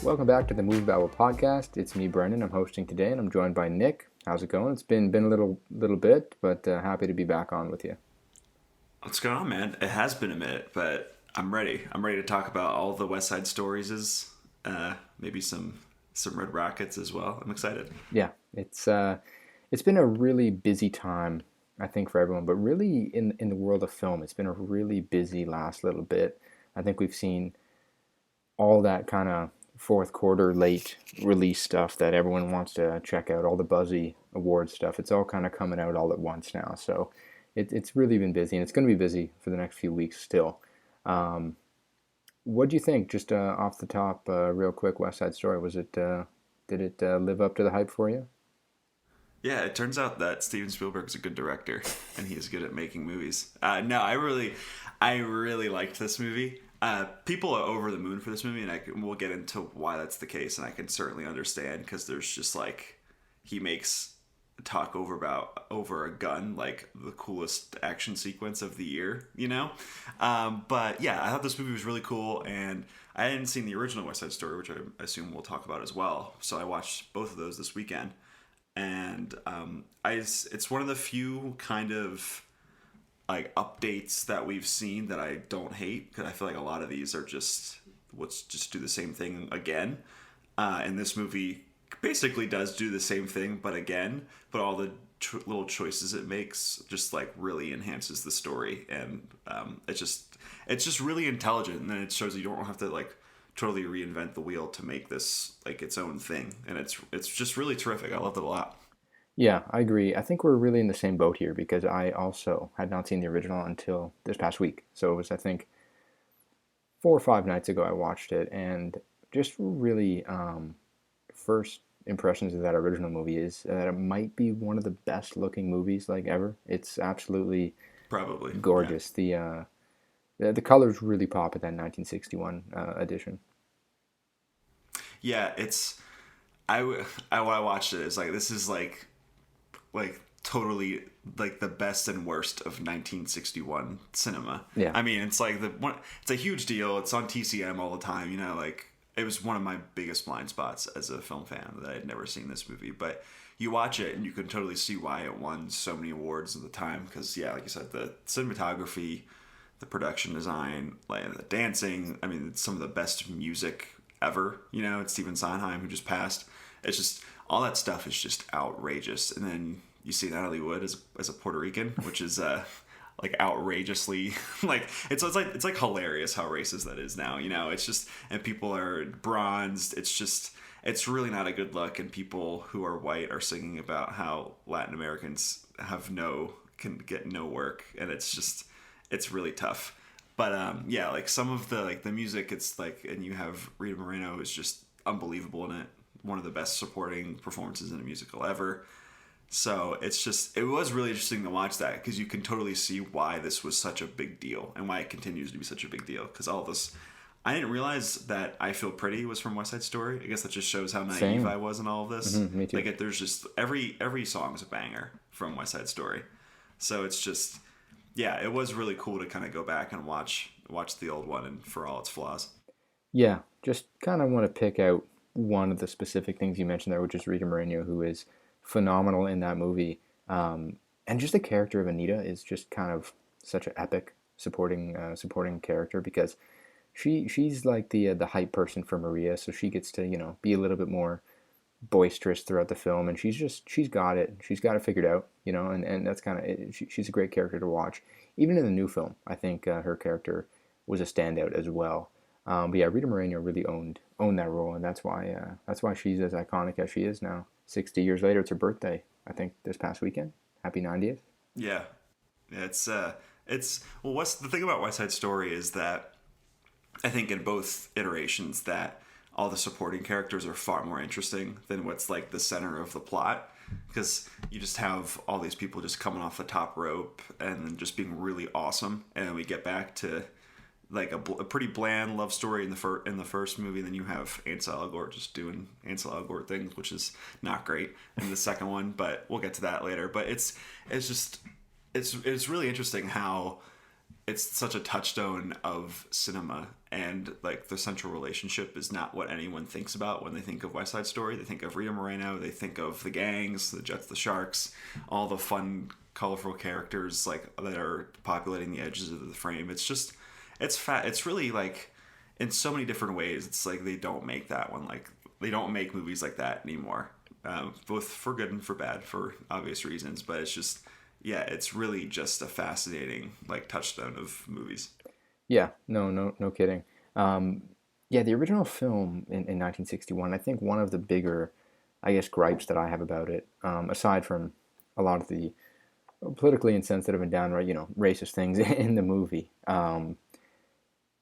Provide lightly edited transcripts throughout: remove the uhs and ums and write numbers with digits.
Welcome back to the MovieBabble Podcast. It's me, Brennan. I'm hosting today, and I'm joined by Nick. How's it going? It's been a little bit, but happy to be back on with you. What's going on, man? It has been a minute, but I'm ready. I'm ready to talk about all the West Side Stories, maybe some Red Rockets as well. I'm excited. Yeah, it's been a really busy time, I think, for everyone, but really in the world of film, it's been a really busy last little bit. I think we've seen all that kind of fourth quarter late release stuff that everyone wants to check out, all the buzzy award stuff. It's all kind of coming out all at once now. So it's really been busy, and it's going to be busy for the next few weeks still. What do you think, just off the top, real quick, West Side Story? Did it live up to the hype for you? Yeah, it turns out that Steven Spielberg's a good director, and he is good at making movies. No, I really liked this movie. People are over the moon for this movie, and we'll get into why that's the case, and I can certainly understand, because there's just he makes talk over a gun like the coolest action sequence of the year, you know? But yeah, I thought this movie was really cool, and I hadn't seen the original West Side Story, which I assume we'll talk about as well. So I watched both of those this weekend, and it's one of the few kind of updates that we've seen that I don't hate, because I feel like a lot of these are just let's just do the same thing again. And this movie basically does do the same thing but again, but all the little choices it makes just really enhances the story, and it's just really intelligent, and then it shows you don't have to totally reinvent the wheel to make this its own thing, and it's just really terrific. I loved it a lot. Yeah, I agree. I think we're really in the same boat here, because I also had not seen the original until this past week. So it was, I think, 4 or 5 nights ago I watched it, and just really first impressions of that original movie is that it might be one of the best looking movies ever. It's absolutely probably gorgeous. Yeah. The colors really pop at that 1961 edition. Yeah, when I watched it, it's this is totally the best and worst of 1961 cinema. Yeah. I mean, it's it's a huge deal. It's on TCM all the time, you know, it was one of my biggest blind spots as a film fan that I had never seen this movie, but you watch it and you can totally see why it won so many awards at the time, because yeah, like you said, the cinematography, the production design, the dancing, I mean, it's some of the best music ever, you know. It's Stephen Sondheim, who just passed. It's just, all that stuff is just outrageous. And then you see Natalie Wood as a Puerto Rican, which is outrageously it's hilarious how racist that is now, you know. It's just, and people are bronzed. It's really not a good look, and people who are white are singing about how Latin Americans can get no work, and it's really tough. But yeah, some of the music, it's and you have Rita Moreno is just unbelievable in it. One of the best supporting performances in a musical ever. So it was really interesting to watch that, because you can totally see why this was such a big deal and why it continues to be such a big deal. Because all this, I didn't realize that I Feel Pretty was from West Side Story. I guess that just shows how naive Same. I was in all of this. Mm-hmm, me too. There's just every song is a banger from West Side Story. So it's just, yeah, it was really cool to kind of go back and watch the old one, and for all its flaws. Yeah, just kind of want to pick out one of the specific things you mentioned there, which is Rita Moreno, who is phenomenal in that movie. And just the character of Anita is just kind of such an epic supporting character, because she's like the hype person for Maria, so she gets to, you know, be a little bit more boisterous throughout the film, and she's got it figured out, you know, and that's kind of, she's a great character to watch. Even in the new film, I think her character was a standout as well. But yeah, Rita Moreno really owned that role, and that's why she's as iconic as she is now. 60 years later, it's her birthday, I think, this past weekend. Happy 90th. Yeah, it's what's the thing about West Side Story is that I think in both iterations that all the supporting characters are far more interesting than what's the center of the plot, because you just have all these people just coming off the top rope and then just being really awesome, and then we get back to a pretty bland love story in the first movie. Then you have Ansel Elgort just doing Ansel Elgort things, which is not great in the second one, but we'll get to that later. But it's really interesting how it's such a touchstone of cinema, and like the central relationship is not what anyone thinks about when they think of West Side Story. They think of Rita Moreno, they think of the gangs, the Jets, the Sharks, all the fun, colorful characters like that are populating the edges of the frame. It's just, it's really like in so many different ways. It's like they don't make that one, like they don't make movies like that anymore, both for good and for bad for obvious reasons. But it's just, yeah, it's really just a fascinating like touchstone of movies. Yeah, no kidding. Yeah, the original film in 1961, I think one of the bigger, I guess, gripes that I have about it, aside from a lot of the politically insensitive and downright, racist things in the movie,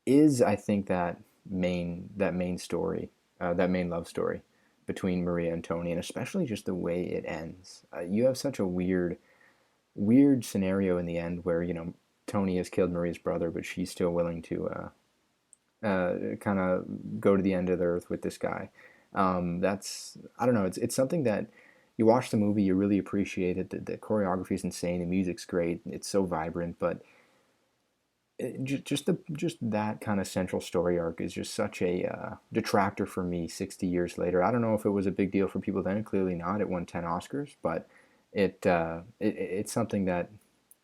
is I think that main story, that main love story between Maria and Tony, and especially just the way it ends. You have such a weird scenario in the end where Tony has killed Maria's brother, but she's still willing to kind of go to the end of the earth with this guy. That's, I don't know. It's something that you watch the movie, you really appreciate it. The choreography is insane. The music's great. It's so vibrant, but just that kind of central story arc is just such a detractor for me 60 years later. I don't know if it was a big deal for people then. Clearly not. It won 10 Oscars, but it's something that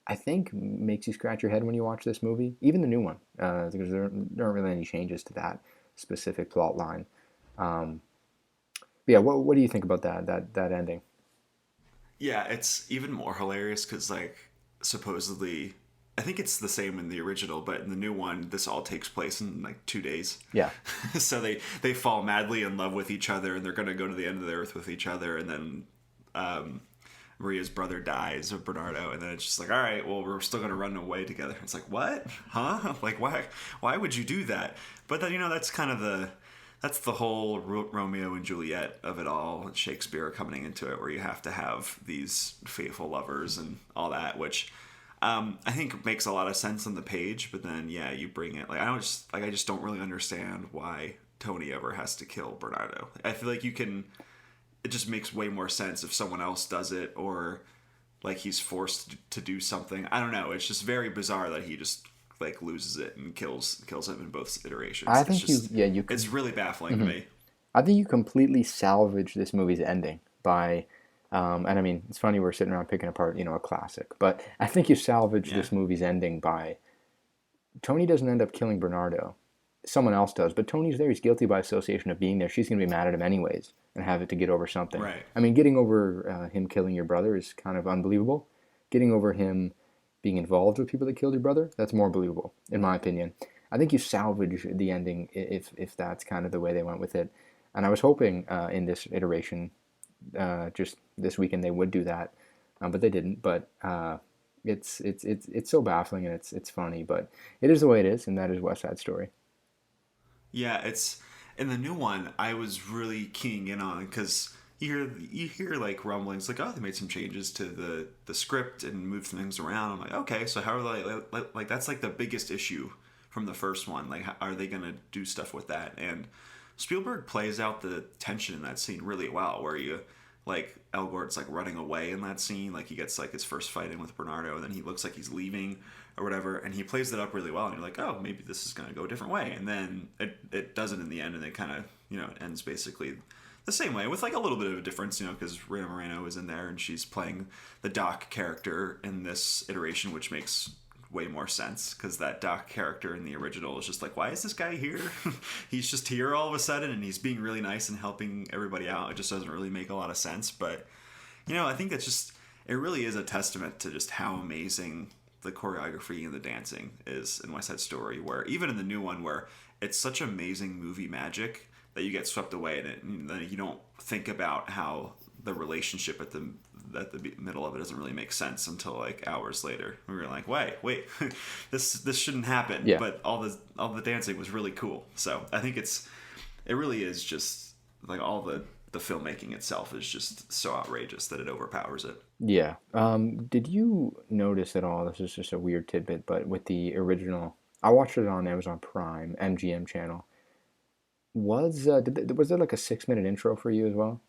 I think makes you scratch your head when you watch this movie, even the new one, because there aren't really any changes to that specific plot line. But yeah, what do you think about that ending? Yeah, it's even more hilarious because like supposedly, I think it's the same in the original, but in the new one, this all takes place in like 2 days. Yeah, So they fall madly in love with each other, and they're gonna go to the end of the earth with each other, and then Maria's brother dies of Bernardo, and then it's just like, all right, well, we're still gonna run away together. It's like, what? Huh? Like, why would you do that? But then that's kind of that's the whole Romeo and Juliet of it all, Shakespeare coming into it, where you have to have these faithful lovers and all that, which I think makes a lot of sense on the page. But then, yeah, you bring it I just don't really understand why Tony ever has to kill Bernardo. I feel like it just makes way more sense if someone else does it, or like he's forced to do something. I don't know. It's just very bizarre that he just like loses it and kills him in both iterations. I think it's really baffling to me. I think you completely salvage this movie's ending by, and I mean, it's funny we're sitting around picking apart, a classic, but I think you salvage this movie's ending by Tony doesn't end up killing Bernardo. Someone else does, but Tony's there. He's guilty by association of being there. She's going to be mad at him anyways and have it to get over something. Right. I mean, getting over him killing your brother is kind of unbelievable. Getting over him being involved with people that killed your brother, that's more believable, in my opinion. I think you salvage the ending if that's kind of the way they went with it. And I was hoping in this iteration, just this weekend, they would do that, but they didn't. But it's so baffling, and it's funny, but it is the way it is, and that is West Side Story. Yeah, it's in the new one. I was really keying in on because you hear like rumblings like, oh, they made some changes to the script and moved things around. I'm like, okay, so how are they like that's like the biggest issue from the first one. Like, how are they gonna do stuff with that? And Spielberg plays out the tension in that scene really well, where you like Elgort's like running away in that scene, like he gets like his first fight in with Bernardo, and then he looks like he's leaving or whatever, and he plays it up really well, and you're like, oh, maybe this is gonna go a different way, and then it doesn't in the end, and it kind of it ends basically the same way with like a little bit of a difference, because Rita Moreno is in there and she's playing the Doc character in this iteration, which makes way more sense because that Doc character in the original is just like, why is this guy here? He's just here all of a sudden, and he's being really nice and helping everybody out. It just doesn't really make a lot of sense, but I think that's just, it really is a testament to just how amazing the choreography and the dancing is in West Side Story, where even in the new one, where it's such amazing movie magic that you get swept away in it, and then you don't think about how the relationship at the middle of it doesn't really make sense until like hours later. We were like, wait, this shouldn't happen. Yeah. But all the dancing was really cool. So I think it really is just like all the filmmaking itself is just so outrageous that it overpowers it. Yeah. Did you notice at all? This is just a weird tidbit, but with the original, I watched it on Amazon Prime, MGM channel. Was there like a 6-minute intro for you as well?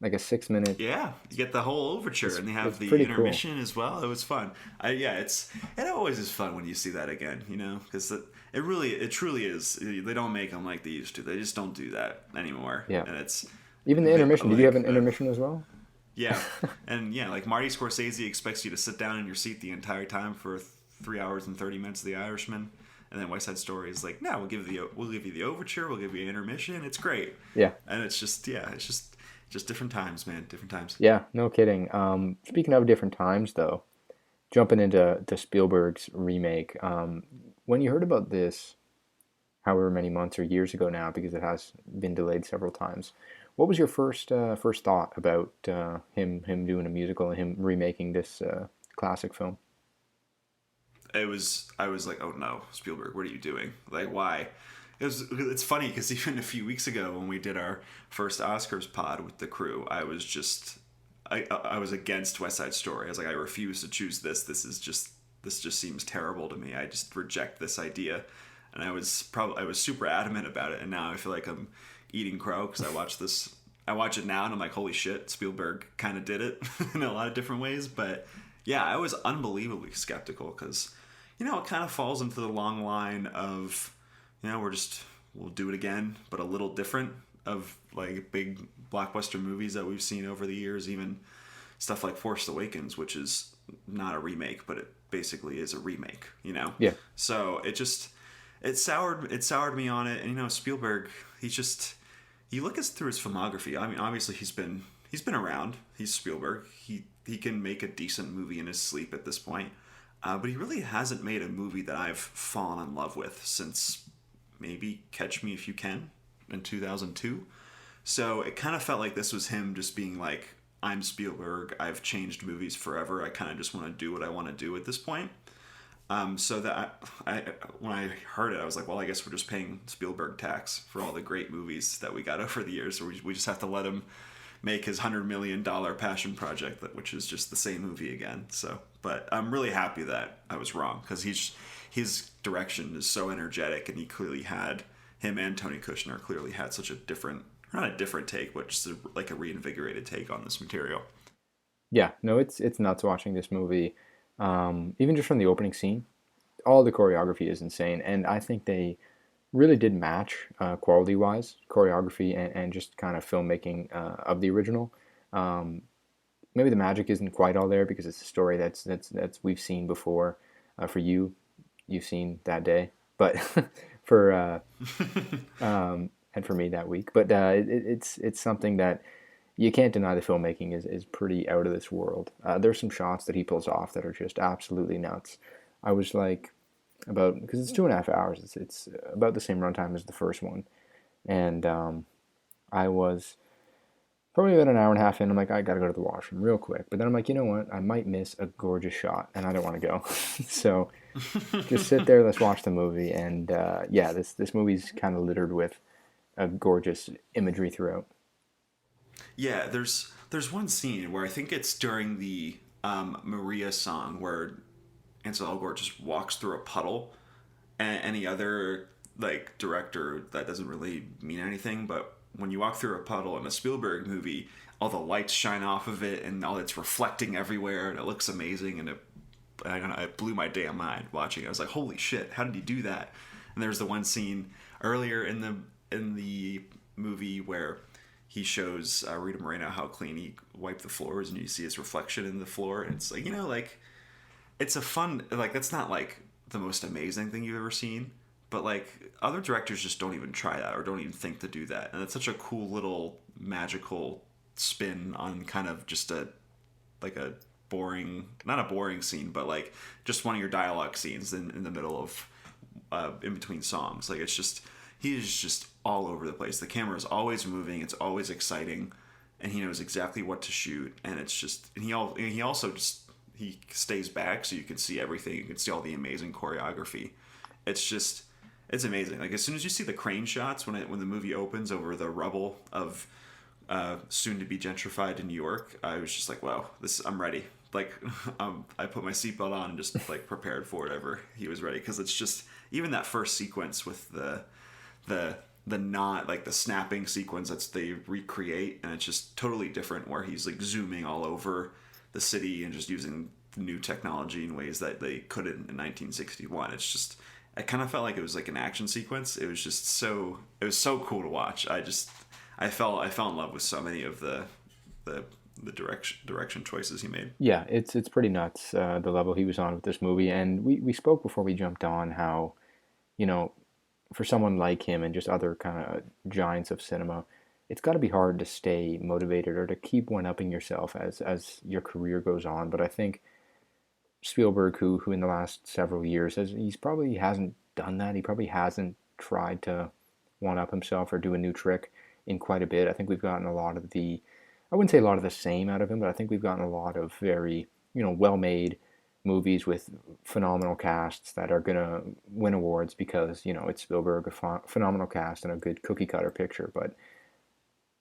like a 6 minute. Yeah, you get the whole overture, and they have It's the pretty cool. intermission as well. It was fun. It always is fun when you see that again, because it truly is. They don't make them like they used to. They just don't do that anymore. Yeah. And it's Even the intermission. Did you have an intermission as well? yeah, and yeah, like Marty Scorsese expects you to sit down in your seat the entire time for 3 hours and 30 minutes of The Irishman, and then West Side Story is like, no, we'll give you the overture, we'll give you an intermission. It's great. Yeah. And it's just different times, man. Different times. Yeah, no kidding. Speaking of different times, though, jumping into Spielberg's remake, when you heard about this, however many months or years ago now, because it has been delayed several times, what was your first thought about him doing a musical and him remaking this classic film? I was like, oh no, Spielberg, what are you doing? Like, why? It's funny because even a few weeks ago when we did our first Oscars pod with the crew, I was against West Side Story. I was like, I refuse to choose this. This just seems terrible to me. I just reject this idea, and I was super adamant about it. And now I feel like I'm eating crow because I watch it now and I'm like, holy shit, Spielberg kind of did it in a lot of different ways. But yeah, I was unbelievably skeptical because it kind of falls into the long line of we'll do it again, but a little different, of like big blockbuster movies that we've seen over the years, even stuff like Force Awakens, which is not a remake, but it basically is a remake, Yeah. So it soured me on it. And Spielberg, you look through his filmography. I mean, obviously he's been around. He's Spielberg. He can make a decent movie in his sleep at this point. But he really hasn't made a movie that I've fallen in love with since maybe Catch Me If You Can in 2002. So it kind of felt like this was him just being like, I'm Spielberg. I've changed movies forever. I kind of just want to do what I want to do at this point. So that when I heard it, I was like, well, I guess we're just paying Spielberg tax for all the great movies that we got over the years. So we just have to let him make his $100 million passion project, which is just the same movie again. So, but I'm really happy that I was wrong, because his direction is so energetic, and him and Tony Kushner clearly had such a different, not a different take, but just like a reinvigorated take on this material. Yeah, no, it's nuts watching this movie. Even just from the opening scene, all the choreography is insane, and I think they really did match quality-wise, choreography and just kind of filmmaking of the original. Maybe the magic isn't quite all there because it's a story that's we've seen before. For you've seen That Day, but for and for me that week. But it's something that you can't deny. The filmmaking is pretty out of this world. There's some shots that he pulls off that are just absolutely nuts. I was like, because it's 2.5 hours. It's about the same runtime as the first one, and I was probably about an hour and a half in. I'm like, I gotta go to the washroom real quick. But then I'm like, you know what? I might miss a gorgeous shot, and I don't want to go. So just sit there. Let's watch the movie. And yeah, this movie's kind of littered with a gorgeous imagery throughout. Yeah, there's one scene where I think it's during the Maria song where Ansel Elgort just walks through a puddle, and any other like director, that doesn't really mean anything, but when you walk through a puddle in a Spielberg movie, all the lights shine off of it and all it's reflecting everywhere, and it looks amazing, and it blew my damn mind watching it. I was like, holy shit, how did he do that? And there's the one scene earlier in the movie where he shows Rita Moreno how clean he wiped the floors, and you see his reflection in the floor, and it's like, like, it's a fun, like, that's not like the most amazing thing you've ever seen, but like other directors just don't even try that or don't even think to do that, and it's such a cool little magical spin on kind of just a boring, not a boring scene, but like just one of your dialogue scenes in the middle of in between songs. Like, it's just, he is just all over the place. The camera is always moving, it's always exciting, and he knows exactly what to shoot, and it's just, and he also just, he stays back so you can see everything. You can see all the amazing choreography. It's amazing. Like, as soon as you see the crane shots when the movie opens over the rubble of soon to be gentrified in New York, I was just like, wow, I'm ready. Like, I put my seatbelt on and just like prepared for whatever he was ready, because it's just, even that first sequence with the not like the snapping sequence that they recreate, and it's just totally different where he's like zooming all over the city and just using new technology in ways that they couldn't in 1961. It's just, I kind of felt like it was like an action sequence. It was just so, it was so cool to watch. I fell in love with so many of the direction choices he made. Yeah, it's pretty nuts, the level he was on with this movie. And we spoke before we jumped on how, you know, for someone like him and just other kind of giants of cinema, it's got to be hard to stay motivated or to keep one-upping yourself as your career goes on. But I think Spielberg, who in the last several years he's probably hasn't done that. He probably hasn't tried to one-up himself or do a new trick in quite a bit. I think we've gotten a lot of the, I wouldn't say a lot of the same out of him, but I think we've gotten a lot of very, you know, well-made movies with phenomenal casts that are going to win awards because, you know, it's Spielberg, a phenomenal cast and a good cookie-cutter picture. But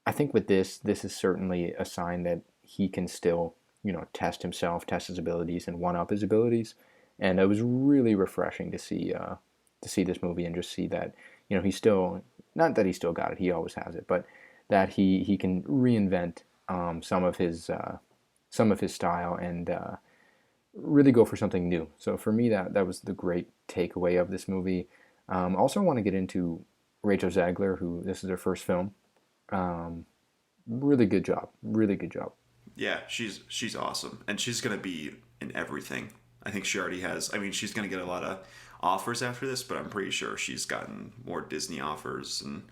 I think with this is certainly a sign that he can still, you know, test himself, test his abilities, and one-up his abilities. And it was really refreshing to see this movie and just see that, you know, he's still, not that he still got it, he always has it, but that he can reinvent some of his style and really go for something new. So for me, that was the great takeaway of this movie. Also, I want to get into Rachel Zegler, who this is her first film. Really good job. Really good job. Yeah, she's awesome, and she's gonna be in everything. I think she already has. I mean, she's gonna get a lot of offers after this, but I'm pretty sure she's gotten more Disney offers, and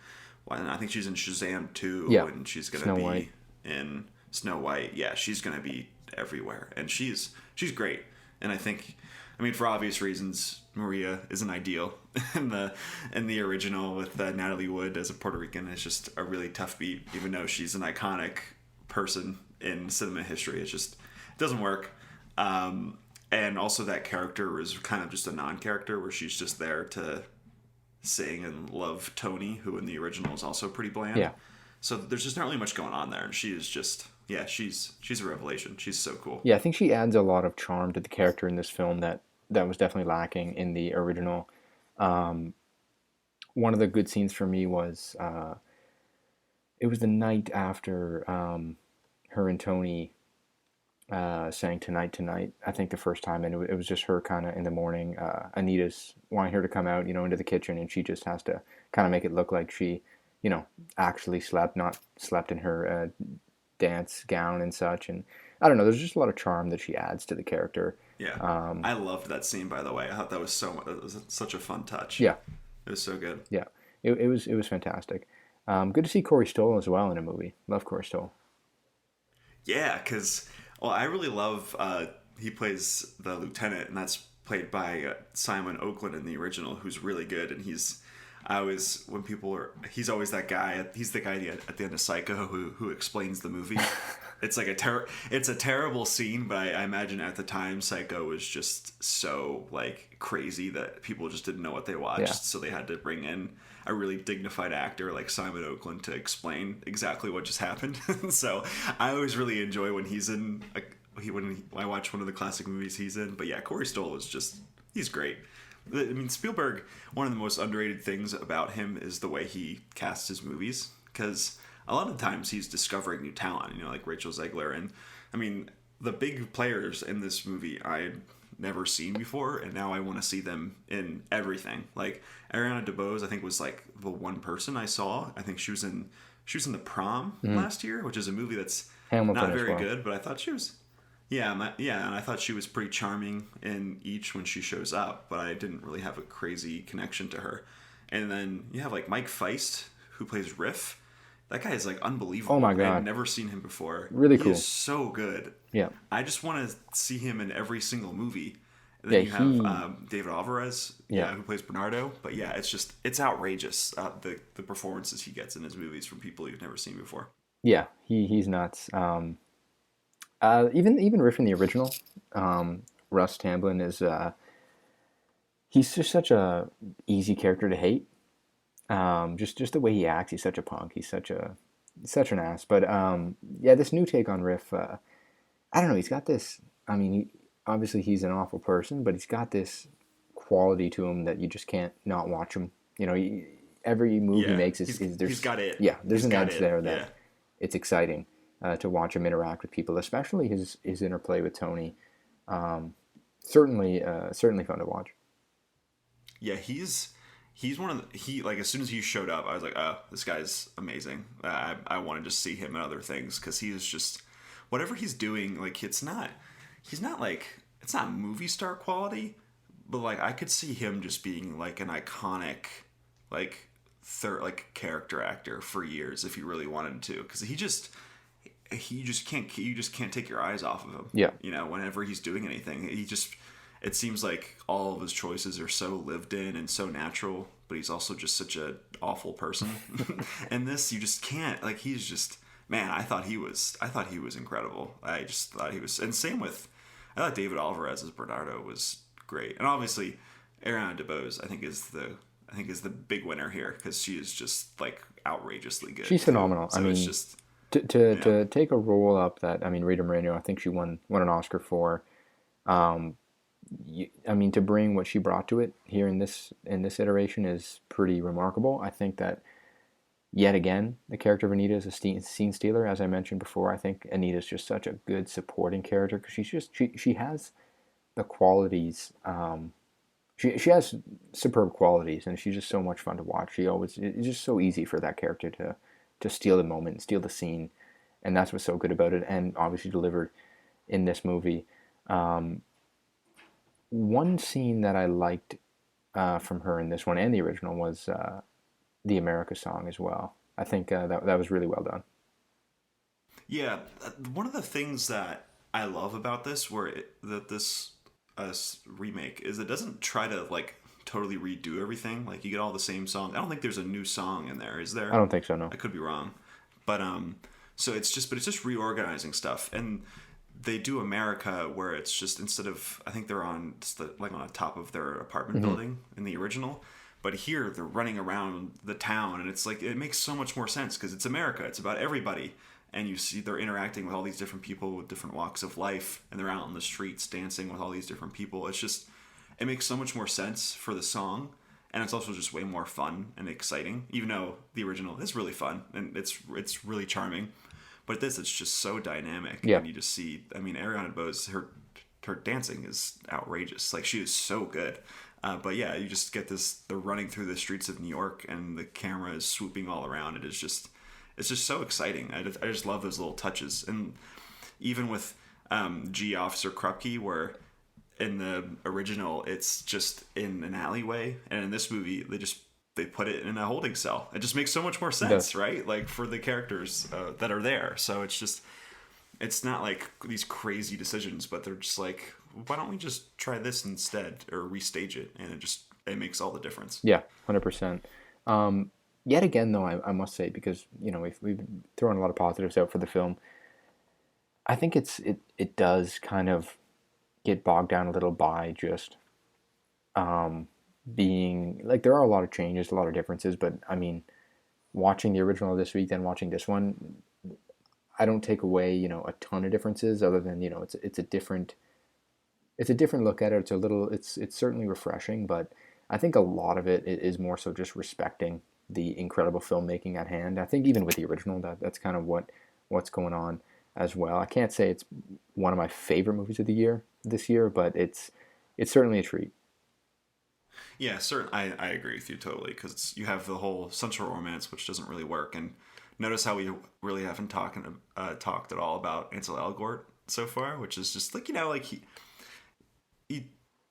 I think she's in Shazam too, Yeah. and she's gonna Snow be White. in Snow White. Yeah, she's gonna be everywhere, and she's great. And I think, I mean, for obvious reasons, Maria isn't ideal in the original with Natalie Wood as a Puerto Rican. It's just a really tough beat, even though she's an iconic person in cinema history. It just doesn't work. And also that character was kind of just a non-character where she's just there to sing and love Tony, who in the original is also pretty bland. Yeah. So there's just not really much going on there, and she is just, yeah, she's a revelation. She's so cool. Yeah, I think she adds a lot of charm to the character in this film that was definitely lacking in the original. One of the good scenes for me was it was the night after her and Tony sang Tonight Tonight, I think the first time, and it was just her kind of in the morning. Anita's wanting her to come out, you know, into the kitchen, and she just has to kind of make it look like she, you know, actually slept, not slept in her dance gown and such. And I don't know, there's just a lot of charm that she adds to the character. Yeah, I loved that scene, by the way. I thought that was such a fun touch. Yeah, it was so good. Yeah, it was fantastic. Good to see Corey Stoll as well in a movie. Love Corey Stoll. Yeah, because I really love he plays the lieutenant, and that's played by Simon Oakland in the original, who's really good. And he's always that guy. He's the guy at the end of Psycho who explains the movie. It's like it's a terrible scene, but I imagine at the time Psycho was just so like crazy that people just didn't know what they watched, Yeah. so they had to bring in a really dignified actor like Simon Oakland to explain exactly what just happened. So I always really enjoy when he's in when I watch one of the classic movies he's in. But yeah, Corey Stoll is he's great. I mean, Spielberg, one of the most underrated things about him is the way he casts his movies, because a lot of times he's discovering new talent, you know, like Rachel Zegler. And I mean, the big players in this movie I'd never seen before, and now I want to see them in everything. Like Ariana DeBose, I think, was like the one person I saw. I think she was in The Prom last year, which is a movie that's Hamilton not very as well. good, but I thought she was and I thought she was pretty charming in each when she shows up, but I didn't really have a crazy connection to her. And then you have like Mike Feist, who plays Riff. That guy is like unbelievable. Oh my God. I've never seen him before. Really cool. He is so good. Yeah. I just want to see him in every single movie. And then you have David Alvarez, who plays Bernardo. But yeah, it's outrageous, the performances he gets in his movies from people you've never seen before. Yeah, he's nuts. Even Riff in the original, Russ Tamblyn is he's just such a easy character to hate. Just the way he acts, he's such a punk. He's such an ass. But yeah, this new take on Riff, I don't know. He's got this. I mean, obviously he's an awful person, but he's got this quality to him that you just can't not watch him. You know, every move he Yeah, makes is there's he's got it. Yeah, there's He's an got edge it. there that Yeah. it's exciting to watch him interact with people, especially his interplay with Tony. Certainly fun to watch. Yeah, he's one of the, he like as soon as he showed up, I was like, oh, this guy's amazing. I want to just see him in other things because he is just whatever he's doing. Like he's not like it's not movie star quality, but like I could see him just being like an iconic like character actor for years if he really wanted to because he just can't you just can't take your eyes off of him. Yeah. You know, whenever he's doing anything, it seems like all of his choices are so lived in and so natural, but he's also just such a awful person. And this you just can't like he's just man, I thought he was incredible. I just thought he was and same with I thought David Alvarez as Bernardo was great. And obviously Ariana DeBose I think is the big winner here because she is just like outrageously good. She's phenomenal. So I mean, it's just to take a role up that Rita Moreno, I think she won an Oscar for. I mean, to bring what she brought to it here in this iteration is pretty remarkable. I think that yet again the character of Anita is a scene stealer, as I mentioned before. I think Anita's just such a good supporting character because she has the qualities. She has superb qualities, and she's just so much fun to watch. It's just so easy for that character to steal the moment, steal the scene, and that's what's so good about it. And obviously delivered in this movie. One scene that I liked from her in this one and the original was the America song as well. I think that was really well done. Yeah, one of the things that I love about this, this remake, is it doesn't try to like totally redo everything. Like you get all the same songs. I don't think there's a new song in there, is there? I don't think so. No, I could be wrong, but so it's just reorganizing stuff, and they do America where it's just instead of I think they're on like on the top of their apartment building in the original. But here they're running around the town, and it's like it makes so much more sense because it's America. It's about everybody, and you see they're interacting with all these different people with different walks of life, and they're out in the streets dancing with all these different people. It makes so much more sense for the song, and it's also just way more fun and exciting. Even though the original is really fun and it's really charming, but it's just so dynamic. Yeah. And you just see, I mean, Ariana DeBose, her dancing is outrageous. Like she is so good. But yeah, you just get they're running through the streets of New York and the camera is swooping all around. It's just so exciting. I just love those little touches. And even with G Officer Krupke, where in the original it's just in an alleyway, and in this movie they put it in a holding cell. It just makes so much more sense, right? Like for the characters that are there. So it's not like these crazy decisions, but they're just like, why don't we just try this instead or restage it? And it makes all the difference. Yeah, 100%. Yet again, though, I must say, because we've thrown a lot of positives out for the film, I think it does kind of get bogged down a little by just being like there are a lot of changes, a lot of differences, but I mean, watching the original this week, then watching this one, I don't take away a ton of differences other than it's a different look at it. It's certainly refreshing, but I think a lot of it is more so just respecting the incredible filmmaking at hand. I think even with the original, that's kind of what's going on as well. I can't say it's one of my favorite movies of the year this year, but it's certainly a treat. Yeah, certainly. I agree with you totally because you have the whole sensual romance, which doesn't really work. And notice how we really haven't talked at all about Ansel Elgort so far, which is just like like he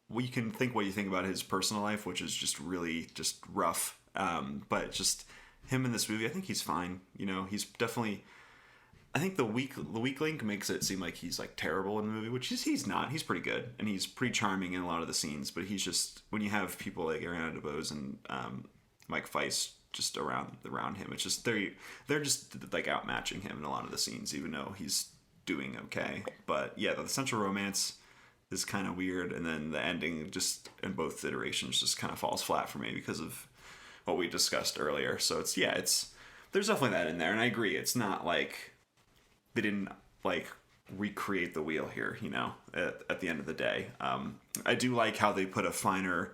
well, you can think what you think about his personal life, which is just really just rough. But just him in this movie, I think he's fine. He's definitely. I think the weak link makes it seem like he's like terrible in the movie, which he's not. He's pretty good and he's pretty charming in a lot of the scenes. But he's just when you have people like Ariana DeBose and Mike Feist just around him, it's just they're just like outmatching him in a lot of the scenes, even though he's doing okay. But yeah, the central romance is kind of weird, and then the ending just in both iterations just kind of falls flat for me because of what we discussed earlier. So it's there's definitely that in there, and I agree. It's not like they didn't like recreate the wheel here, at the end of the day. I do like how they put a finer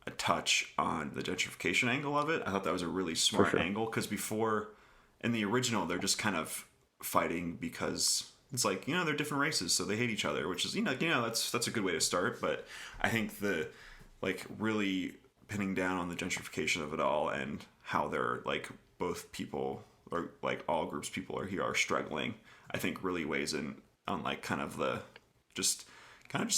a touch on the gentrification angle of it. I thought that was a really For smart sure. angle, because before, in the original, they're just kind of fighting because it's like, they're different races, so they hate each other, which is, that's a good way to start. But I think the, like, really pinning down on the gentrification of it all, and how they're like both people, or like all groups of people are here, are struggling, I think really weighs in on like kind of just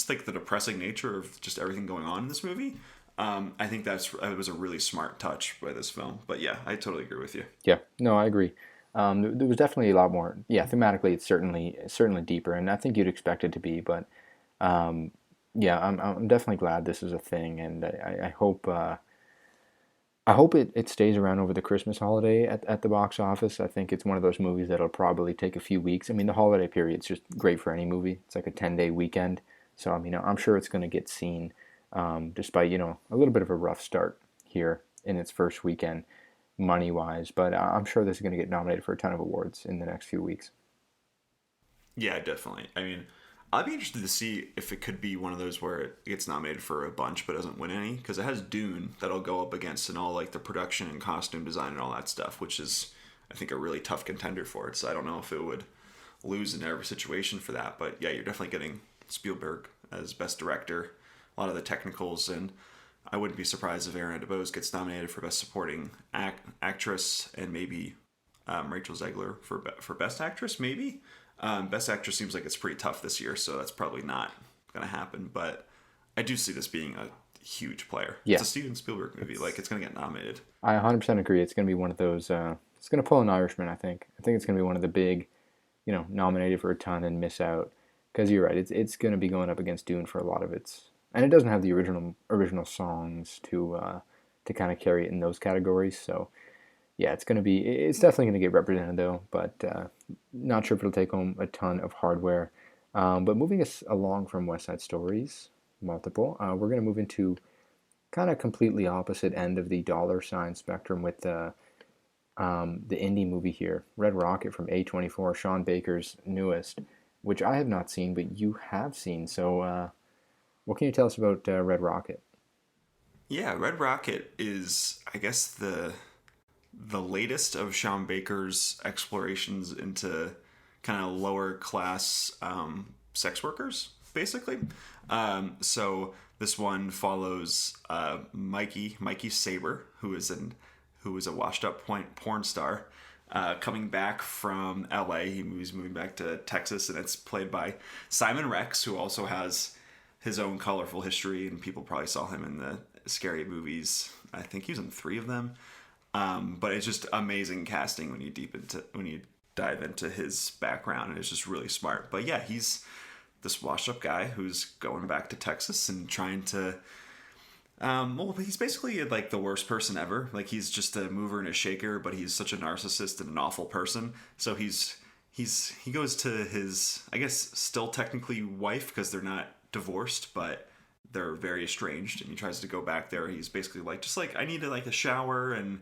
like the depressing nature of just everything going on in this movie. I think it was a really smart touch by this film. But yeah, I totally agree with you. Yeah, no, I agree. There was definitely a lot more. Yeah, thematically, it's certainly deeper, and I think you'd expect it to be. But yeah, I'm definitely glad this is a thing, and I hope it stays around over the Christmas holiday at the box office. I think it's one of those movies that'll probably take a few weeks. I mean, the holiday period's just great for any movie. It's like a 10-day weekend, so I mean, I'm sure it's going to get seen, despite a little bit of a rough start here in its first weekend, money wise. But I'm sure this is going to get nominated for a ton of awards in the next few weeks. Yeah, definitely. I mean, I'd be interested to see if it could be one of those where it gets nominated for a bunch but doesn't win any, because it has Dune that'll go up against, and all like the production and costume design and all that stuff, which is, I think, a really tough contender for it. So I don't know if it would lose in every situation for that. But yeah, you're definitely getting Spielberg as best director, a lot of the technicals, and I wouldn't be surprised if Aaron DeBose gets nominated for best supporting actress, and maybe Rachel Zegler for best actress, maybe. Best actress seems like it's pretty tough this year, so that's probably not going to happen. But I do see this being a huge player. Yeah. It's a Steven Spielberg movie. Like, it's going to get nominated. I 100% agree. It's going to be one of those. It's going to pull an Irishman. I think. I think it's going to be one of the big, nominated for a ton and miss out. Because you're right. It's going to be going up against Dune for a lot of its, and it doesn't have the original songs to kind of carry it in those categories. So yeah, it's definitely going to get represented though. But not sure if it'll take home a ton of hardware. But moving us along from West Side Stories, multiple, we're going to move into kind of completely opposite end of the dollar sign spectrum with the indie movie here, Red Rocket from A24, Sean Baker's newest, which I have not seen, but you have seen. So what can you tell us about Red Rocket? Yeah, Red Rocket is, I guess, the latest of Sean Baker's explorations into kind of lower class sex workers, basically. So this one follows Mikey Saber, who is a washed up porn star, coming back from LA. He's moving back to Texas, and it's played by Simon Rex, who also has his own colorful history, and people probably saw him in the scary movies. I think he was in 3 of them. But it's just amazing casting when you dive into his background, and it's just really smart. But yeah, he's this washed up guy who's going back to Texas and trying to he's basically like the worst person ever. Like, he's just a mover and a shaker, but he's such a narcissist and an awful person. So he goes to his, I guess, still technically wife, because they're not divorced, but they're very estranged, and he tries to go back there. He's basically like, I need to like a shower and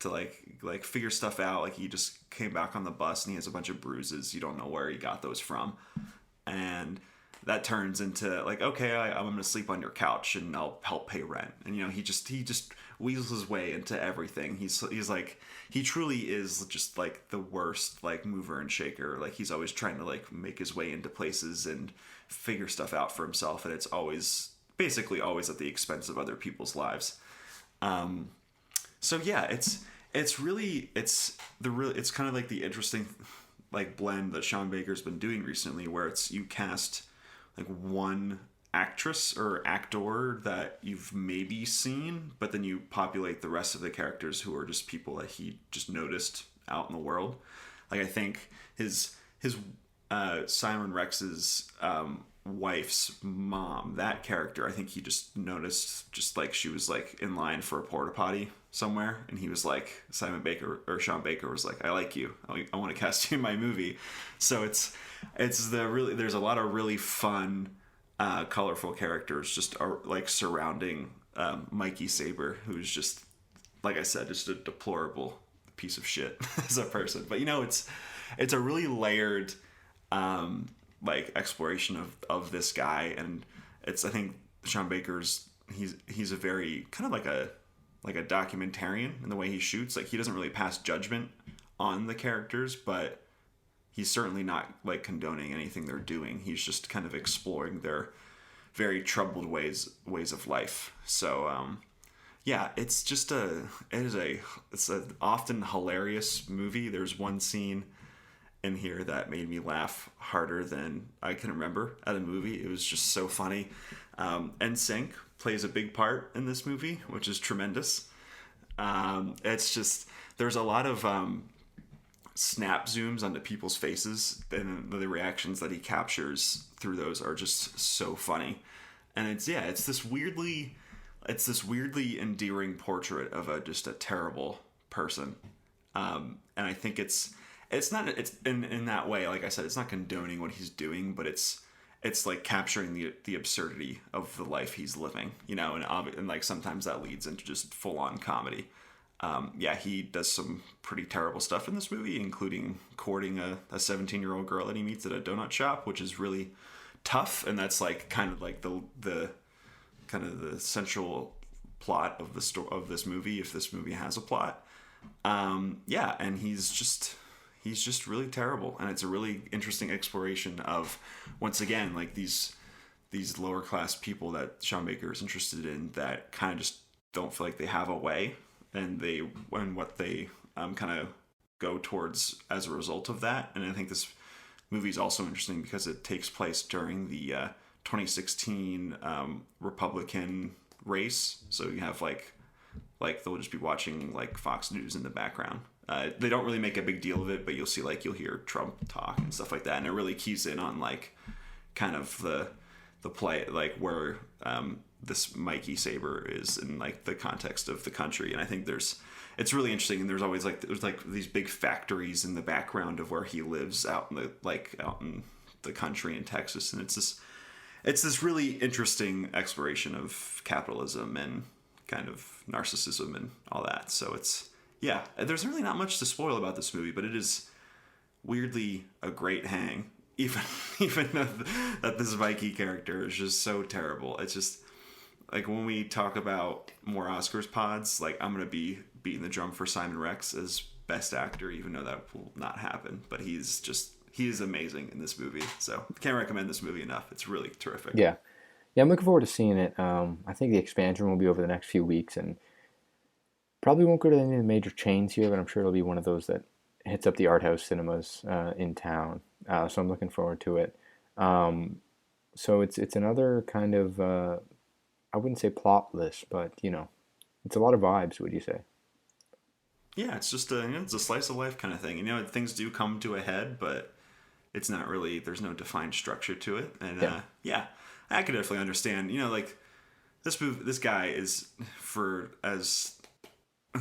to like figure stuff out. Like, he just came back on the bus and he has a bunch of bruises. You don't know where he got those from, and that turns into like, okay, I'm gonna sleep on your couch and I'll help pay rent. And he just weasels his way into everything. He's like, he truly is just like the worst like mover and shaker. Like, he's always trying to like make his way into places and figure stuff out for himself, and it's basically always at the expense of other people's lives. So yeah, it's kind of like the interesting like blend that Sean Baker's been doing recently, where you cast like one actress or actor that you've maybe seen, but then you populate the rest of the characters who are just people that he just noticed out in the world. Like, I think his Simon Rex's wife's mom, that character, I think he just noticed, just like she was like in line for a porta potty somewhere, and he was like, Sean Baker was like, I like you, I want to cast you in my movie. So there's a lot of really fun colorful characters just are like surrounding Mikey Saber, who's just, like I said, just a deplorable piece of shit as a person. But it's a really layered like exploration of this guy, and I think Sean Baker's he's a very kind of like a documentarian in the way he shoots. Like he doesn't really pass judgment on the characters, but he's certainly not like condoning anything they're doing. He's just kind of exploring their very troubled ways of life. So yeah, it's an often hilarious movie. There's one scene in here that made me laugh harder than I can remember at a movie. It was just so funny. NSYNC plays a big part in this movie, which is tremendous. It's just, there's a lot of snap zooms onto people's faces, and the reactions that he captures through those are just so funny. And it's this weirdly endearing portrait of just a terrible person. And I think it's in that way, like I said, it's not condoning what he's doing, but it's like capturing the absurdity of the life he's living, and like sometimes that leads into just full on comedy. He does some pretty terrible stuff in this movie, including courting a 17-year-old girl that he meets at a donut shop, which is really tough. And that's like kind of like the central plot of this movie, if this movie has a plot. And he's just really terrible, and it's a really interesting exploration of, once again, like these lower class people that Sean Baker is interested in that kind of just don't feel like they have a way, and what they kind of go towards as a result of that. And I think this movie is also interesting because it takes place during the 2016 Republican race, so you have like they'll just be watching like Fox News in the background. They don't really make a big deal of it, but you'll hear Trump talk and stuff like that, and it really keys in on like kind of the play, like where this Mikey Saber is in like the context of the country. And I think it's really interesting. And there's always there's these big factories in the background of where he lives out in the country in Texas, and it's this really interesting exploration of capitalism and kind of narcissism and all that. So there's really not much to spoil about this movie, but it is weirdly a great hang, even though that this Mikey character is just so terrible. It's just like, when we talk about more Oscars pods, like I'm gonna be beating the drum for Simon Rex as best actor, even though that will not happen. But he is amazing in this movie. So can't recommend this movie enough. It's really terrific. Yeah, I'm looking forward to seeing it. I think the expansion will be over the next few weeks, and probably won't go to any of the major chains here, but I'm sure it'll be one of those that hits up the art house cinemas in town. So I'm looking forward to it. So it's another kind of, I wouldn't say plotless, but it's a lot of vibes. Would you say? Yeah, it's just it's a slice of life kind of thing. Things do come to a head, but it's not really. There's no defined structure to it, and I could definitely understand. Like this guy is, for as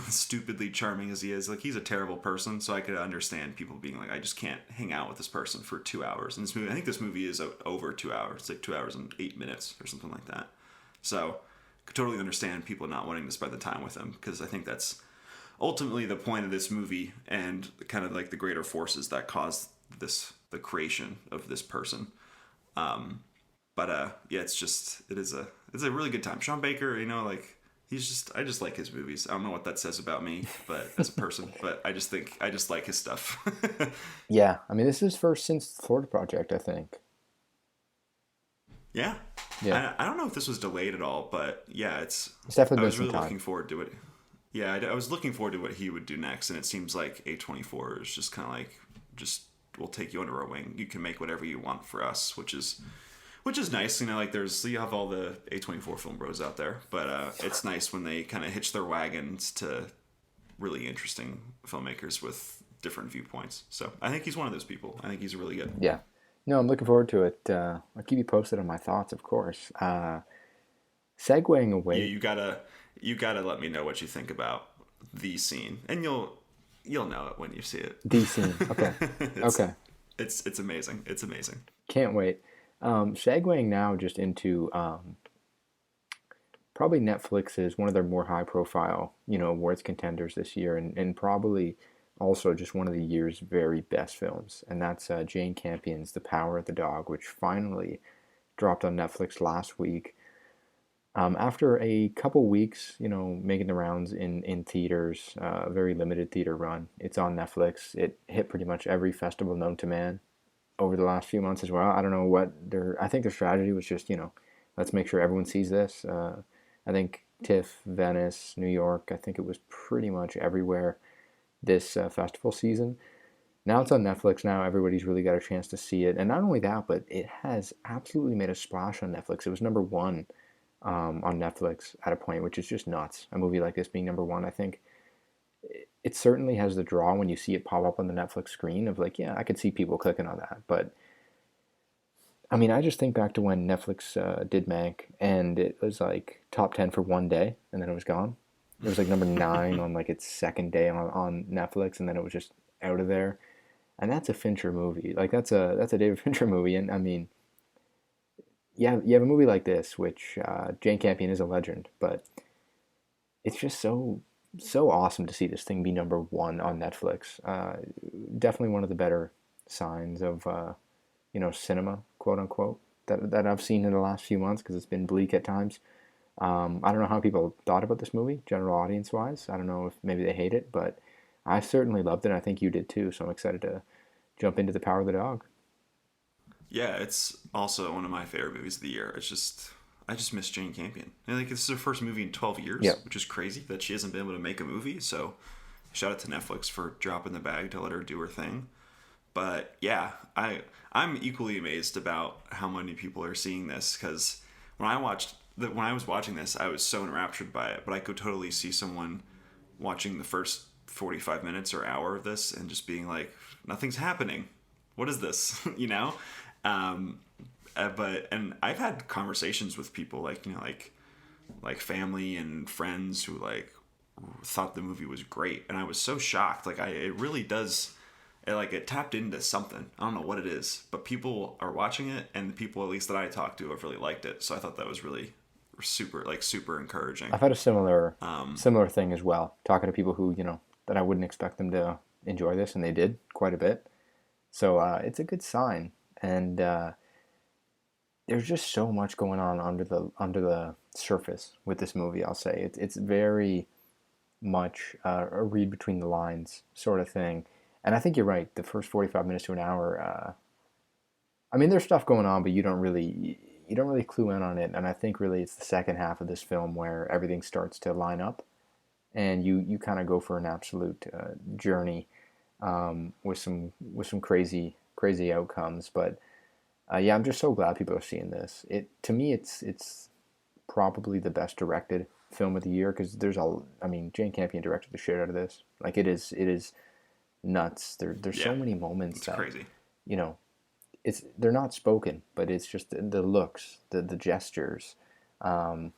stupidly charming as he is, like he's a terrible person, so I could understand people being like, I just can't hang out with this person for 2 hours. And this movie, I think this movie is over 2 hours. It's like 2 hours and 8 minutes or something like that. So I could totally understand people not wanting to spend the time with him, because I think that's ultimately the point of this movie, and kind of like the greater forces that caused the creation of this person. It's a really good time. Sean Baker, I just like his movies. I don't know what that says about me, but as a person, but I just like his stuff. Yeah, I mean, this is his first since the Florida Project, I think. Yeah. I don't know if this was delayed at all, but yeah, it's definitely. I was really looking forward to it. Yeah, I was looking forward to what he would do next, and it seems like A24 is just kind of like, we'll take you under our wing. You can make whatever you want for us, which is nice. You have all the A24 film bros out there, but it's nice when they kind of hitch their wagons to really interesting filmmakers with different viewpoints. So I think he's one of those people. I think he's really good. Yeah. No, I'm looking forward to it. I'll keep you posted on my thoughts, of course. Segueing away. Yeah, you gotta let me know what you think about the scene, and you'll know it when you see it. The scene. Okay. Okay. It's amazing. It's amazing. Can't wait. Segueing now just into probably Netflix is one of their more high profile, awards contenders this year, and probably also just one of the year's very best films. And that's Jane Campion's The Power of the Dog, which finally dropped on Netflix last week. After a couple weeks, making the rounds in theaters, very limited theater run, it's on Netflix. It hit pretty much every festival known to man over the last few months as well. I don't know I think their strategy was just, let's make sure everyone sees this. I think TIFF, Venice, New York, I think it was pretty much everywhere this festival season. Now it's on Netflix. Now everybody's really got a chance to see it. And not only that, but it has absolutely made a splash on Netflix. It was number one on Netflix at a point, which is just nuts. A movie like this being number one, I think it certainly has the draw when you see it pop up on the Netflix screen of like, yeah, I could see people clicking on that. But I mean, I just think back to when Netflix did Mank, and it was like top 10 for one day, and then it was gone. It was like number 9 on like its second day on Netflix, and then it was just out of there. And that's a Fincher movie. Like that's a David Fincher movie, and I mean, yeah, you have a movie like this, which Jane Campion is a legend, but it's just so awesome to see this thing be number one on Netflix. Definitely one of the better signs of cinema, quote unquote, that I've seen in the last few months because it's been bleak at times. I don't know how people thought about this movie, general audience wise. I don't know if maybe they hate it, but I certainly loved it. And I think you did too. So I'm excited to jump into The Power of the Dog. Yeah, it's also one of my favorite movies of the year. I just miss Jane Campion. And like, this is her first movie in 12 years, Yeah. which is crazy that she hasn't been able to make a movie. So shout out to Netflix for dropping the bag to let her do her thing. But yeah, I'm equally amazed about how many people are seeing this, because when I was watching this, I was so enraptured by it. But I could totally see someone watching the first 45 minutes or hour of this and just being like, nothing's happening. What is this? And I've had conversations with people like family and friends who like thought the movie was great, and I was so shocked. Like it really does. It tapped into something. I don't know what it is, but people are watching it, and the people at least that I talked to have really liked it. So I thought that was really super encouraging. I've had a similar thing as well. Talking to people who that I wouldn't expect them to enjoy this, and they did quite a bit. So it's a good sign, and there's just so much going on under the surface with this movie. I'll say it's very much a read between the lines sort of thing. And I think you're right. The first 45 minutes to an hour, I mean, there's stuff going on, but you don't really clue in on it. And I think really it's the second half of this film where everything starts to line up, and you kind of go for an absolute journey with some crazy outcomes. But yeah, I'm just so glad people are seeing this. To me, it's probably the best directed film of the year, because Jane Campion directed the shit out of this. Like it is nuts. There's so many moments it's that crazy. They're not spoken, but it's just the looks, the gestures, and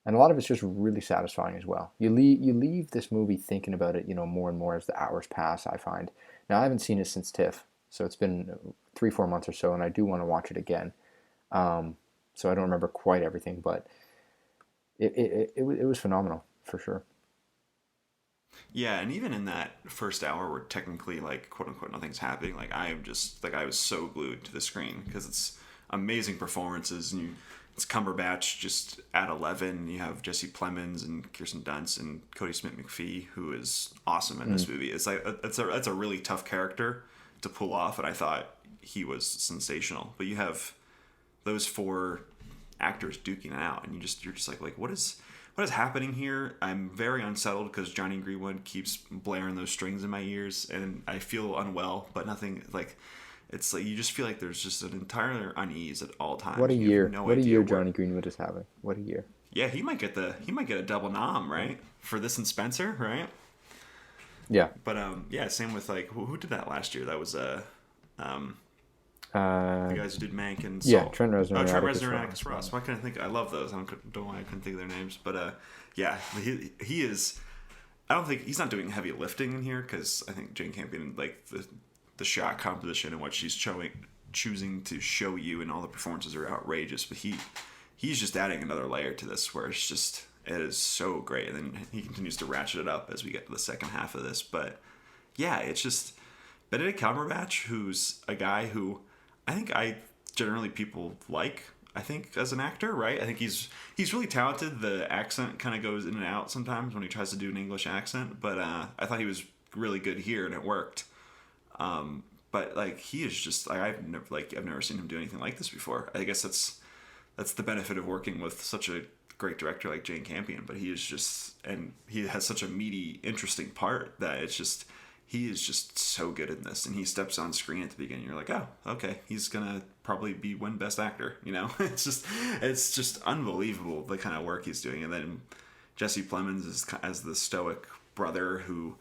a lot of it's just really satisfying as well. You leave this movie thinking about it, more and more as the hours pass. I find now I haven't seen it since TIFF, so it's been 3-4 months or so, and I do want to watch it again. So I don't remember quite everything, but it was phenomenal for sure. Yeah, and even in that first hour where technically, like, quote unquote, nothing's happening, like, I was so glued to the screen, because it's amazing performances, and it's Cumberbatch just at 11. You have Jesse Plemons and Kirsten Dunst and Cody Smit-McPhee, who is awesome in this movie. It's like that's a really tough character to pull off, and I thought he was sensational. But you have those 4 actors duking it out, and you're just like what is happening here? I'm very unsettled because Johnny Greenwood keeps blaring those strings in my ears, and I feel unwell, but nothing like. It's like you just feel like there's just an entire unease at all times. What a year! What a year Johnny Greenwood is having. What a year! Yeah, he might get a double nom, right, for this and Spencer, right? Yeah. But yeah, same with like who did that last year? That was the guys who did Mank and Saul. Yeah, Trent Reznor. Oh, Trent Reznor and Atticus Ross. Why couldn't I think? I love those. I don't know why I couldn't think of their names. But yeah, he is. I don't think he's not doing heavy lifting in here, because I think Jane Campion, like the shot composition and what she's choosing to show you, and all the performances are outrageous. But he's just adding another layer to this, where it is so great. And then he continues to ratchet it up as we get to the second half of this. But yeah, it's just Benedict Cumberbatch, who's a guy who I think generally people like. I think, as an actor, right? I think he's really talented. The accent kind of goes in and out sometimes when he tries to do an English accent, but I thought he was really good here and it worked. But like he is just I've never seen him do anything like this before. I guess that's the benefit of working with such a great director like Jane Campion. But he is just, and he has such a meaty, interesting part that it's just, he is just so good in this. And he steps on screen at the beginning, you're like, oh, okay, he's gonna probably win Best Actor. You know, it's just unbelievable the kind of work he's doing. And then Jesse Plemons is as the stoic brother who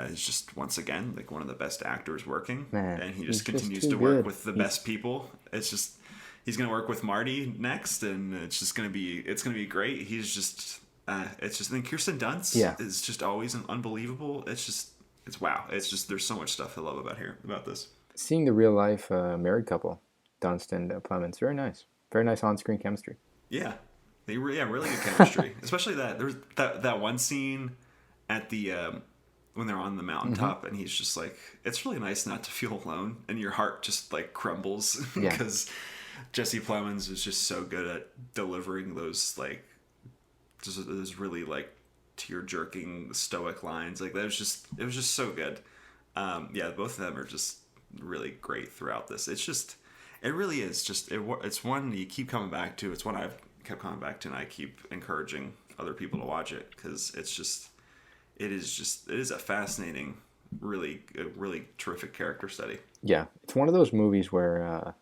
is just once again like one of the best actors working. Man, and he just continues just to work good. with the best people. It's just, he's gonna work with Marty next, and it's gonna be great. He's just it's just, and Kirsten Dunst is just always unbelievable. It's wow. It's just, there's so much stuff I love about this. Seeing the real life married couple, Dunst and Plemons, very nice on screen chemistry. Yeah, really good chemistry. Especially there's that one scene at the when they're on the mountaintop, and he's just like, it's really nice not to feel alone, and your heart just like crumbles because Jesse Plemons is just so good at delivering those like just those really like tear-jerking stoic lines. Like it was just so good. Both of them are just really great throughout this. It really is just it's one you keep coming back to. It's one I've kept coming back to, and I keep encouraging other people to watch it because it is a fascinating, really terrific character study. Yeah, it's one of those movies where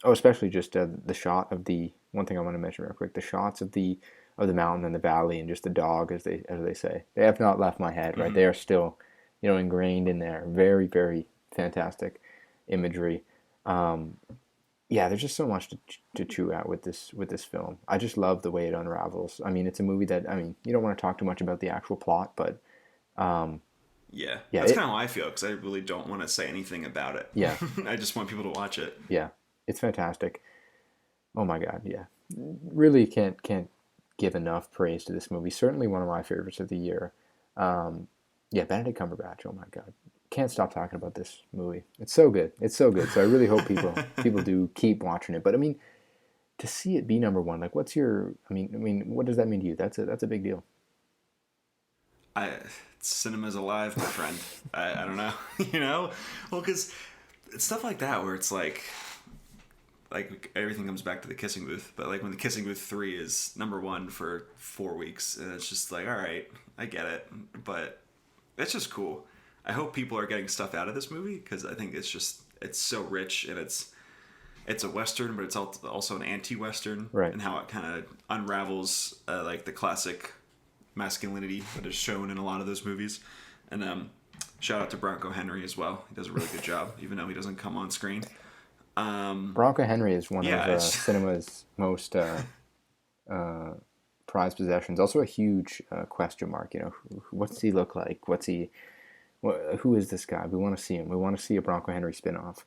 especially just the shot of the one thing I want to mention real quick, the shots of the mountain and the valley and just the dog, as they say, they have not left my head, right? They are still, ingrained in there. Very, very fantastic imagery. There's just so much to chew at with this film. I just love the way it unravels. I mean, it's a movie that, you don't want to talk too much about the actual plot, but that's kind of how I feel, because I really don't want to say anything about it. Yeah. I just want people to watch it. Yeah, it's fantastic. Oh my God, yeah. Really can't give enough praise to this movie. Certainly one of my favorites of the year. Benedict Cumberbatch, oh my God. Can't stop talking about this movie. It's so good. So I really hope people do keep watching it. But I mean, to see it be number one, like what does that mean to you? That's a big deal. Cinema's alive, my friend. I don't know, well, because it's stuff like that where it's like everything comes back to the Kissing Booth, but like when the Kissing Booth 3 is number one for 4 weeks, and it's just like, all right, I get it, but it's just cool. I hope people are getting stuff out of this movie, because I think it's so rich, and it's a Western, but it's also an anti-Western, right? And how it kind of unravels like the classic masculinity that is shown in a lot of those movies. And shout out to Bronco Henry as well. He does a really good job, even though he doesn't come on screen. Bronco Henry is one of cinema's most prized possessions. Also a huge question mark. What's he look like? Who is this guy? We want to see him. We want to see a Bronco Henry spinoff.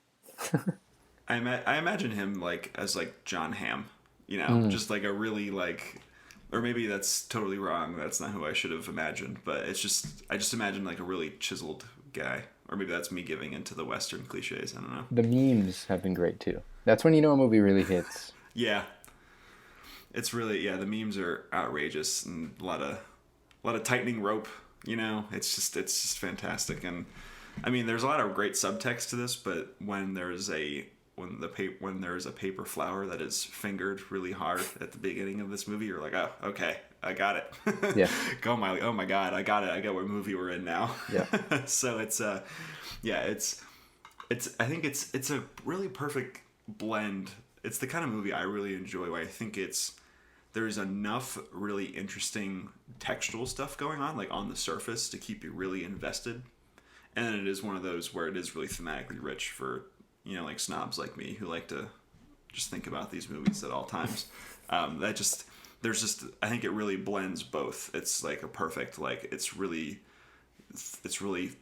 I imagine him like as like John Hamm. Just like a really like, or maybe that's totally wrong. That's not who I should have imagined. But I just imagine like a really chiseled guy. Or maybe that's me giving into the Western cliches. I don't know. The memes have been great too. That's when a movie really hits. Yeah. It's really, the memes are outrageous, and a lot of tightening rope, it's just fantastic. And I mean, there's a lot of great subtext to this, but when there's a paper flower that is fingered really hard at the beginning of this movie, you're like, oh, okay, I got it. Yeah. Oh my God, I got it. I got what movie we're in now. Yeah. So it's I think it's a really perfect blend. It's the kind of movie I really enjoy, where I think there's enough really interesting textual stuff going on, like on the surface, to keep you really invested. And then it is one of those where it is really thematically rich for, like snobs like me who like to just think about these movies at all times. I think it really blends both. It's like a perfect, like, it's really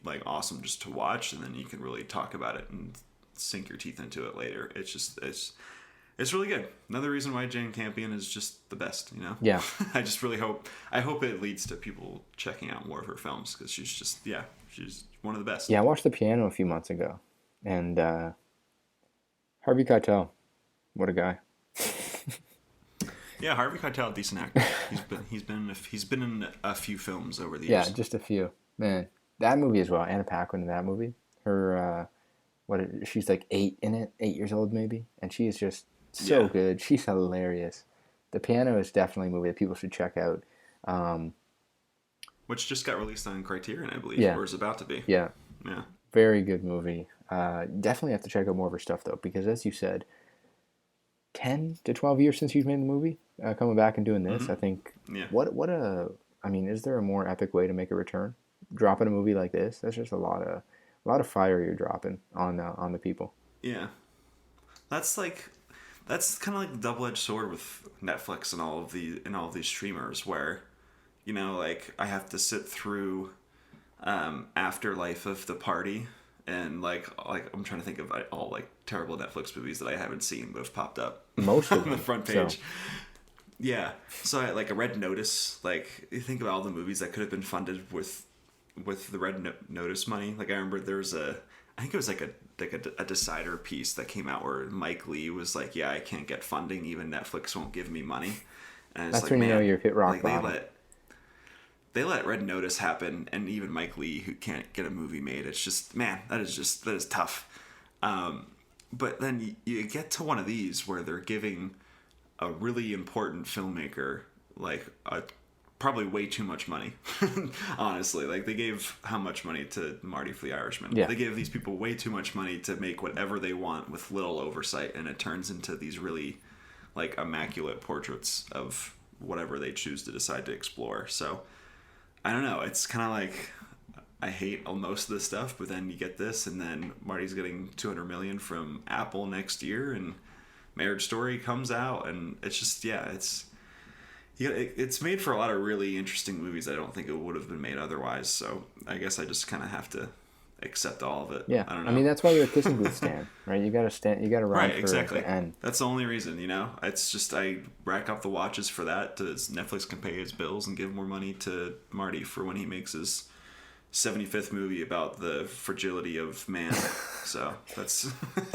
like awesome just to watch, and then you can really talk about it and sink your teeth into it later. It's really good. Another reason why Jane Campion is just the best, Yeah. I hope it leads to people checking out more of her films, because she's one of the best. Yeah, I watched The Piano a few months ago, and Harvey Keitel, What a guy. Yeah, Harvey Keitel, decent actor. He's been in a few films over the Yeah, years. just a few. Man, that movie as well. Anna Paquin in that movie. Her, she's like 8 years old maybe, and she is just so Yeah. good. She's hilarious. The Piano is definitely a movie that people should check out. Which just got released on Criterion, I believe, Yeah. or is about to be. Yeah, Yeah. very good movie. Definitely have to check out more of her stuff though, because as you said, 10 to 12 years since you've made the movie, coming back and doing this, I think. Yeah. I mean, is there a more epic way to make a return? Dropping a movie like this, that's just a lot of fire you're dropping on the people. Yeah. That's kind of like the double-edged sword with Netflix and all of these streamers, where, you know, like, I have to sit through Afterlife of the Party, and like I'm trying to think of all like terrible Netflix movies that I haven't seen but have popped up Most of on the them, front so. page. Yeah, so I Red Notice. Like, you think about all the movies that could have been funded with the Notice money. Like, I remember there was I think it was like a Decider piece that came out where Mike Lee was like, "Yeah, I can't get funding. Even Netflix won't give me money." And it's That's like, when you man, know you've hit rock like, bottom. they let Red Notice happen, and even Mike Lee, who can't get a movie made, it's just, man, that is tough. But then you get to one of these where they're giving a really important filmmaker like probably way too much money. Honestly, like, they gave how much money to Marty for The Irishman? Yeah. They gave these people way too much money to make whatever they want with little oversight, and it turns into these really like immaculate portraits of whatever they choose to decide to explore. So I don't know. It's kind of like, I hate most of this stuff, but then you get this, and then Marty's getting $200 million from Apple next year, and Marriage Story comes out, and it's just, yeah, it's made for a lot of really interesting movies. I don't think it would have been made otherwise. So I guess I just kind of have to accept all of it. Yeah, I don't know. I mean, that's why you're a kissing booth stand, right? You gotta stand. You gotta ride Right, for exactly. the end. That's the only reason, you know. It's just, I rack up the watches for that, to Netflix can pay his bills and give more money to Marty for when he makes his 75th movie about the fragility of man. So that's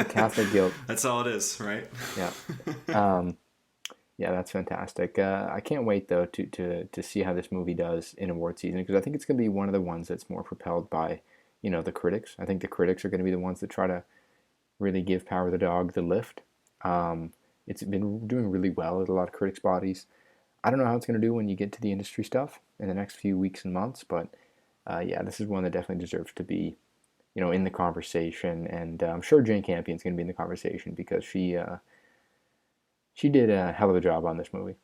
Catholic guilt. That's all it is, right? Yeah. Yeah, that's fantastic. I can't wait though to see how this movie does in award season, because I think it's going to be one of the ones that's more propelled by, you know, the critics. I think the critics are going to be the ones that try to really give Power of the Dog the lift. It's been doing really well at a lot of critics' bodies. I don't know how it's going to do when you get to the industry stuff in the next few weeks and months, but yeah, this is one that definitely deserves to be, you know, in the conversation. And I'm sure Jane Campion's going to be in the conversation, because she did a hell of a job on this movie.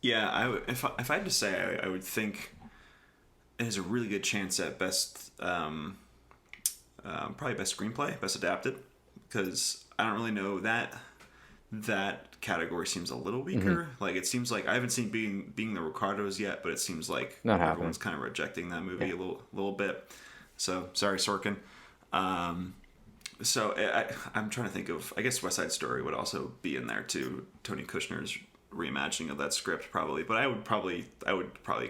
Yeah, if I had to say, I would think it has a really good chance at best, probably best screenplay, best adapted, because I don't really know that category seems a little weaker. Like, it seems like I haven't seen being the Ricardos yet, but it seems like Not everyone's kind of rejecting that movie a little bit. So sorry, Sorkin. So I'm trying to think of, I guess West Side Story would also be in there too. Tony Kushner's reimagining of that script probably, but I would probably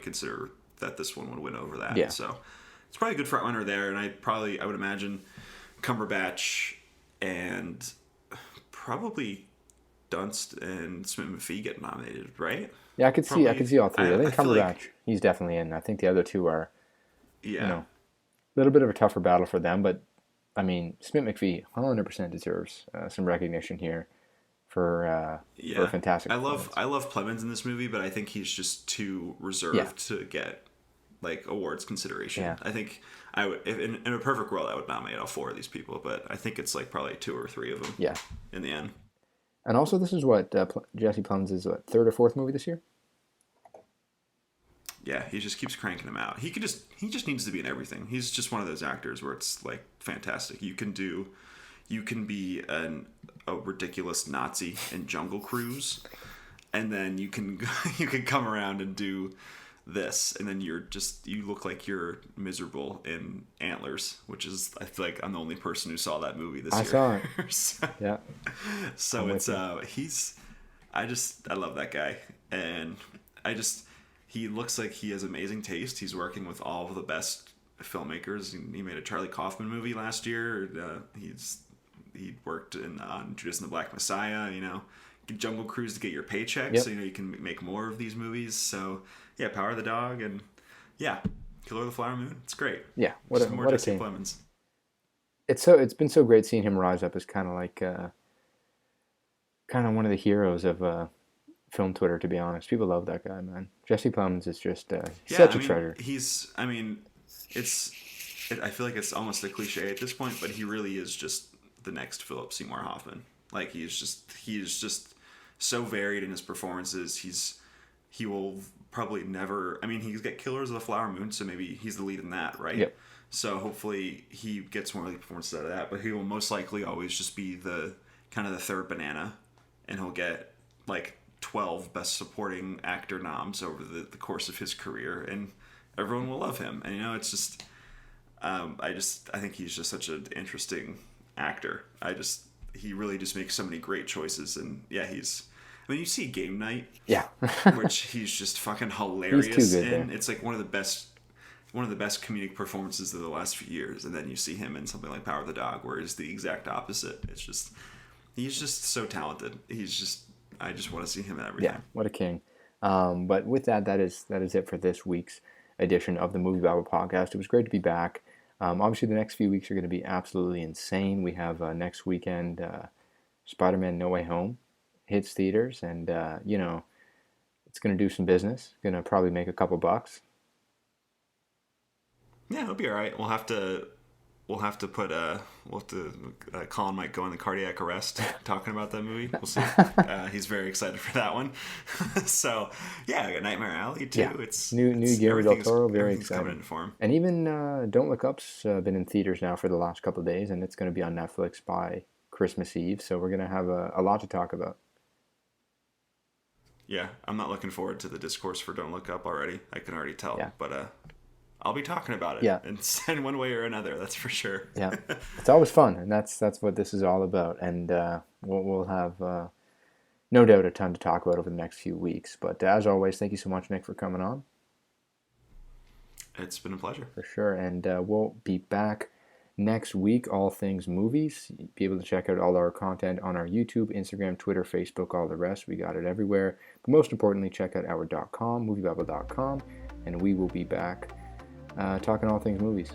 consider that this one would win over that. Yeah. So it's probably a good front runner there, and I would imagine Cumberbatch and probably Dunst and Smit-McPhee get nominated, right? Yeah, I could see all three. I think feel Cumberbatch, like, he's definitely in. I think the other two are, yeah, you know, a little bit of a tougher battle for them, but I mean, Smit-McPhee 100% deserves some recognition here for a fantastic performance. I love Plemons in this movie, but I think he's just too reserved to get like awards consideration. Yeah. I think I would, if in a perfect world, I would nominate all four of these people, but I think it's like probably two or three of them. Yeah. In the end. And also, this is what Jesse Plemons' third or fourth movie this year. Yeah, he just keeps cranking them out. He just needs to be in everything. He's just one of those actors where it's like fantastic. You can be a ridiculous Nazi in Jungle Cruise, and then you can come around and do this, and then you look like you're miserable in Antlers, which is, I feel like I'm the only person who saw that movie this year. I saw it. Yeah. So it's I love that guy, and he looks like he has amazing taste. He's working with all of the best filmmakers. He made a Charlie Kaufman movie last year. He's he worked on Judas and the Black Messiah. Jungle Cruise to get your paycheck, Yep. so you can make more of these movies. So yeah, Power of the Dog and Killer of the Flower Moon. It's great. Yeah, what a Jesse king. Plemons. It's been so great seeing him rise up as kind of like kind of one of the heroes of film Twitter. To be honest, people love that guy, man. Jesse Plemons is just such a treasure. I feel like it's almost a cliche at this point, but he really is just the next Philip Seymour Hoffman. Like he is just so varied in his performances. He will probably never. I mean, he's got Killers of the Flower Moon, so maybe he's the lead in that, right? Yep. So hopefully he gets more performances out of that. But he will most likely always just be the kind of the third banana, and he'll get like 12 Best Supporting Actor noms over the course of his career, and everyone will love him. And it's just, I think he's just such an interesting actor. He really just makes so many great choices, and you see Game Night, which he's just fucking hilarious. He's too good and there. it's like one of the best comedic performances of the last few years. And then you see him in something like Power of the Dog, where it's the exact opposite. He's just so talented. I just want to see him in everything. Yeah, what a king. But with that is it for this week's edition of the MovieBabble Podcast. It was great to be back. Obviously, the next few weeks are going to be absolutely insane. We have next weekend Spider-Man No Way Home hits theaters, and it's going to do some business. Going to probably make a couple bucks. Yeah, it'll be all right. We'll have to put Colin might go in the cardiac arrest talking about that movie. We'll see. He's very excited for that one. So yeah, I got Nightmare Alley too. Yeah. It's new Guillermo del Toro, very exciting. Coming exciting. in for him. And even Don't Look Up's been in theaters now for the last couple of days, and it's going to be on Netflix by Christmas Eve. So we're going to have a lot to talk about. Yeah, I'm not looking forward to the discourse for Don't Look Up already. I can already tell. Yeah. But I'll be talking about it. Yeah. In one way or another, that's for sure. Yeah, it's always fun, and that's what this is all about. And we'll have no doubt a ton to talk about over the next few weeks. But as always, thank you so much, Nick, for coming on. It's been a pleasure. For sure, and we'll be back next week, all things movies. You'll be able to check out all our content on our YouTube, Instagram, Twitter, Facebook, all the rest. We got it everywhere. But most importantly, check out our .com, moviebabble.com, and we will be back talking all things movies.